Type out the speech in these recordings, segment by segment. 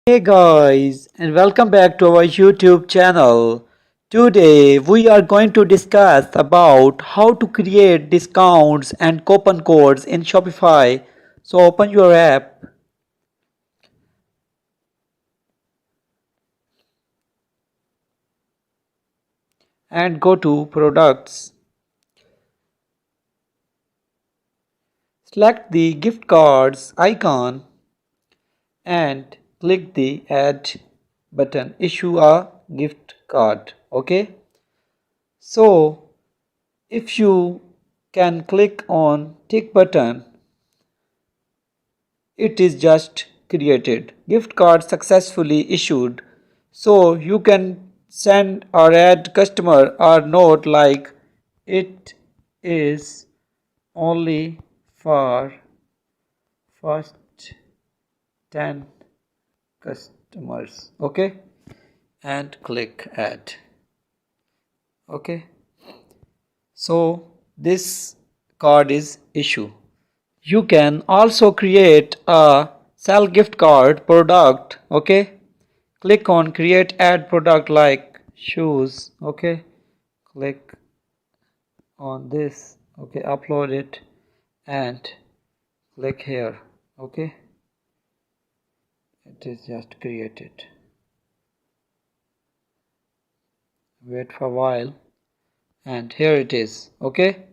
Hey guys, and welcome back to our YouTube channel. Today we are going to discuss about how to create discounts and coupon codes in Shopify. So open your app and go to products. Select the gift cards icon and click the add button. Issue a gift card. Okay. So if you can click on tick button, it is just created. Gift card successfully issued. So you can send or add customer or note like it is only for first 10 customers. Okay, and click add. Okay, so this card is issue. You can also create a sell gift card product. Okay, click on create add product like shoes. Okay, click on this. Okay, upload it and click here. Okay, it is just created. Wait for a while and here it is. Okay,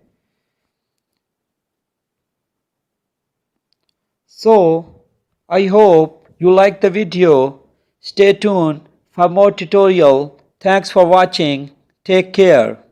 so I hope you like the video. Stay tuned for more tutorial. Thanks for watching. Take care.